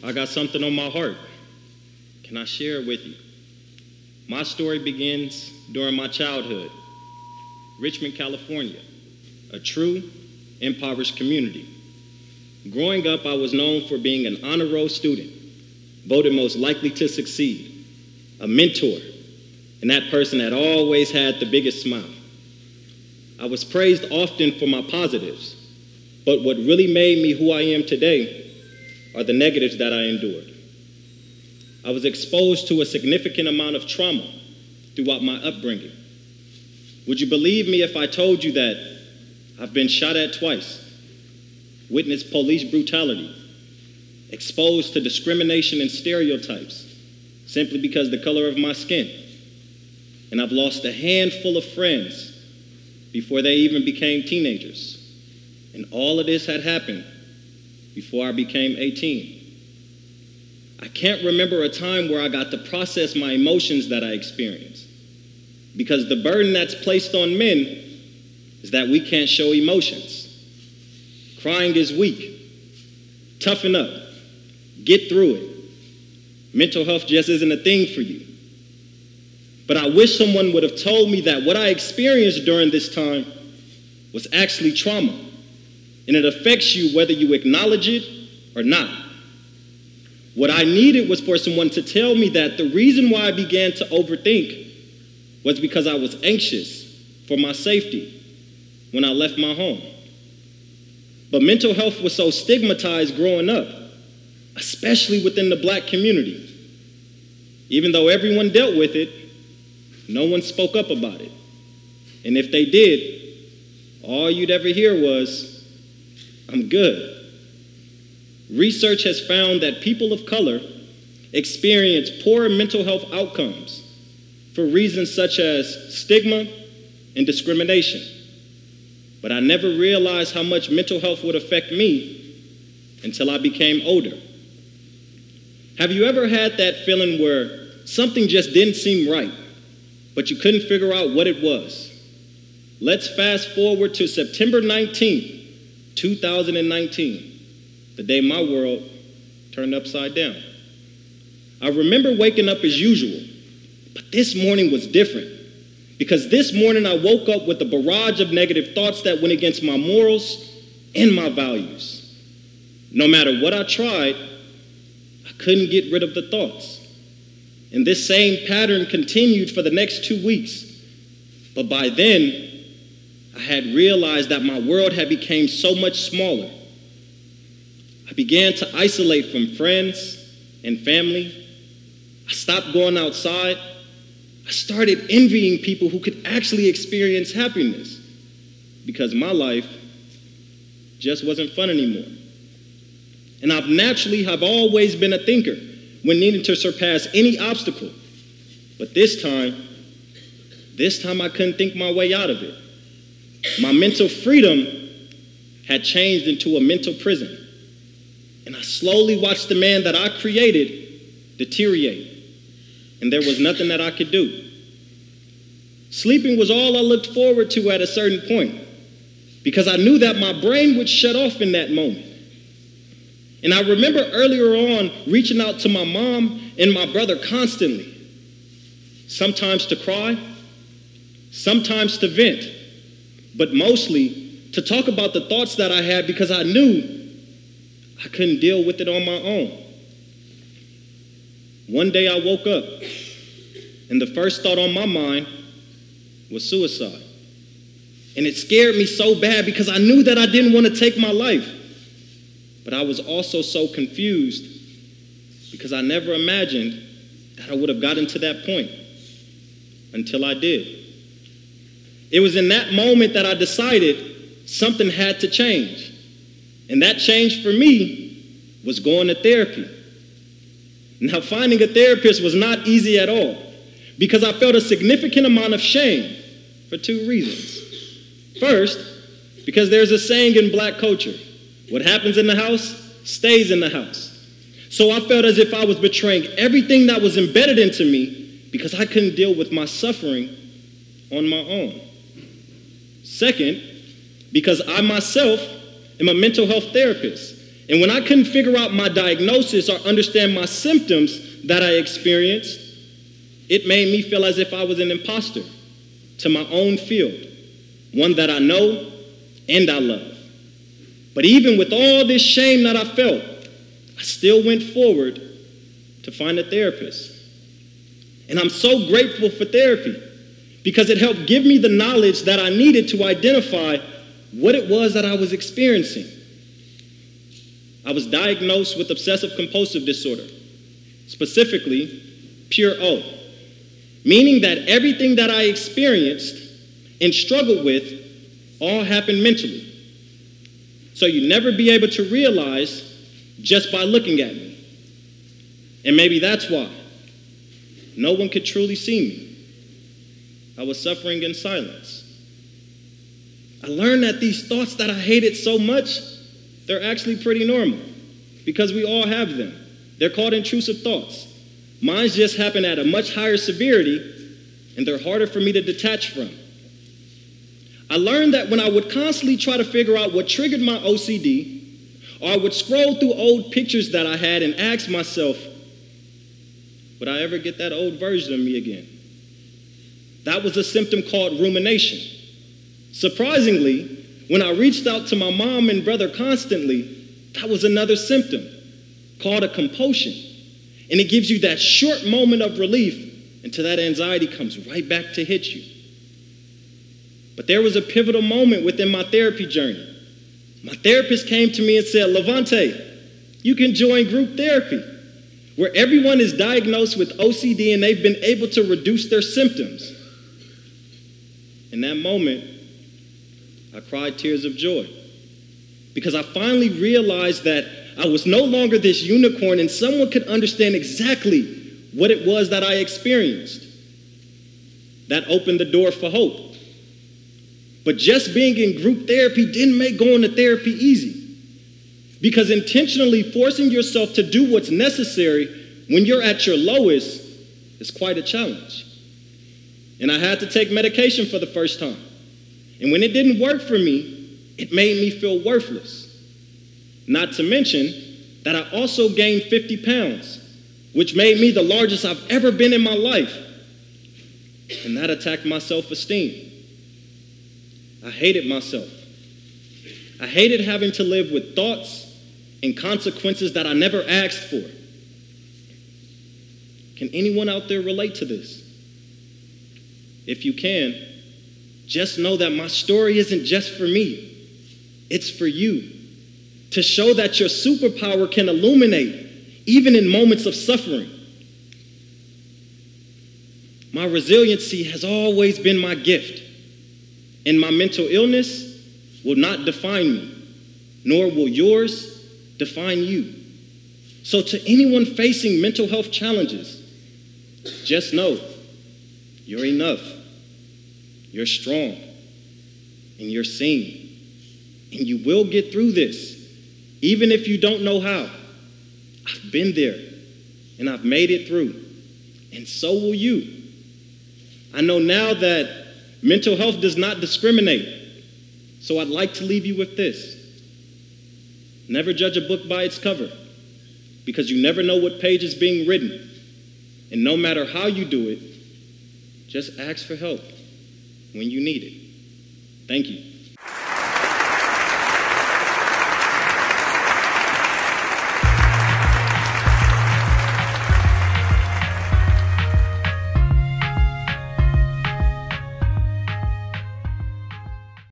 I got something on my heart. Can I share it with you? My story begins during my childhood. Richmond, California, a true impoverished community. Growing up, I was known for being an honor roll student, voted most likely to succeed, a mentor, and that person that always had the biggest smile. I was praised often for my positives, but what really made me who I am today are the negatives that I endured. I was exposed to a significant amount of trauma throughout my upbringing. Would you believe me if I told you that I've been shot at twice, witnessed police brutality, exposed to discrimination and stereotypes simply because of the color of my skin, and I've lost a handful of friends before they even became teenagers. And all of this had happened before I became 18. I can't remember a time where I got to process my emotions that I experienced, because the burden that's placed on men is that we can't show emotions. Crying is weak. Toughen up. Get through it. Mental health just isn't a thing for you. But I wish someone would have told me that what I experienced during this time was actually trauma, and it affects you whether you acknowledge it or not. What I needed was for someone to tell me that the reason why I began to overthink was because I was anxious for my safety when I left my home. But mental health was so stigmatized growing up, especially within the Black community. Even though everyone dealt with it, no one spoke up about it. And if they did, all you'd ever hear was, "I'm good." Research has found that people of color experience poorer mental health outcomes for reasons such as stigma and discrimination. But I never realized how much mental health would affect me until I became older. Have you ever had that feeling where something just didn't seem right, but you couldn't figure out what it was? Let's fast forward to September 19th, 2019, the day my world turned upside down. I remember waking up as usual, but this morning was different, because this morning I woke up with a barrage of negative thoughts that went against my morals and my values. No matter what I tried, I couldn't get rid of the thoughts. And this same pattern continued for the next 2 weeks. But by then, I had realized that my world had become so much smaller. I began to isolate from friends and family. I stopped going outside. I started envying people who could actually experience happiness, because my life just wasn't fun anymore. And I've always been a thinker when needing to surpass any obstacle. But this time I couldn't think my way out of it. My mental freedom had changed into a mental prison. And I slowly watched the man that I created deteriorate. And there was nothing that I could do. Sleeping was all I looked forward to at a certain point, because I knew that my brain would shut off in that moment. And I remember earlier on reaching out to my mom and my brother constantly, sometimes to cry, sometimes to vent, but mostly to talk about the thoughts that I had, because I knew I couldn't deal with it on my own. One day I woke up, and the first thought on my mind was suicide. And it scared me so bad, because I knew that I didn't want to take my life. But I was also so confused, because I never imagined that I would have gotten to that point until I did. It was in that moment that I decided something had to change. And that change for me was going to therapy. Now, finding a therapist was not easy at all, because I felt a significant amount of shame for 2 reasons. First, because there's a saying in Black culture, what happens in the house stays in the house. So I felt as if I was betraying everything that was embedded into me, because I couldn't deal with my suffering on my own. Second, because I myself am a mental health therapist, And when I couldn't figure out my diagnosis or understand my symptoms that I experienced, it made me feel as if I was an imposter to my own field, one that I know and I love. But even with all this shame that I felt, I still went forward to find a therapist. And I'm so grateful for therapy because it helped give me the knowledge that I needed to identify what it was that I was experiencing. I was diagnosed with obsessive compulsive disorder, specifically pure O, meaning that everything that I experienced and struggled with all happened mentally. So you'd never be able to realize just by looking at me. And maybe that's why no one could truly see me. I was suffering in silence. I learned that these thoughts that I hated so much, they're actually pretty normal because we all have them. They're called intrusive thoughts. Mine just happen at a much higher severity, and they're harder for me to detach from. I learned that when I would constantly try to figure out what triggered my OCD, or I would scroll through old pictures that I had and ask myself, would I ever get that old version of me again? That was a symptom called rumination. Surprisingly, when I reached out to my mom and brother constantly, that was another symptom called a compulsion. And it gives you that short moment of relief until that anxiety comes right back to hit you. But there was a pivotal moment within my therapy journey. My therapist came to me and said, LaVontae, you can join group therapy, where everyone is diagnosed with OCD and they've been able to reduce their symptoms. In that moment, I cried tears of joy because I finally realized that I was no longer this unicorn and someone could understand exactly what it was that I experienced. That opened the door for hope. But just being in group therapy didn't make going to therapy easy, because intentionally forcing yourself to do what's necessary when you're at your lowest is quite a challenge. And I had to take medication for the first time. And when it didn't work for me, it made me feel worthless. Not to mention that I also gained 50 pounds, which made me the largest I've ever been in my life. And that attacked my self-esteem. I hated myself. I hated having to live with thoughts and consequences that I never asked for. Can anyone out there relate to this? If you can, just know that my story isn't just for me. It's for you. To show that your superpower can illuminate even in moments of suffering. My resiliency has always been my gift. And my mental illness will not define me, nor will yours define you. So to anyone facing mental health challenges, just know you're enough, you're strong, and you're seen. And you will get through this, even if you don't know how. I've been there, and I've made it through, and so will you. I know now that mental health does not discriminate, so I'd like to leave you with this. Never judge a book by its cover, because you never know what page is being written. And no matter how you do it, just ask for help when you need it. Thank you.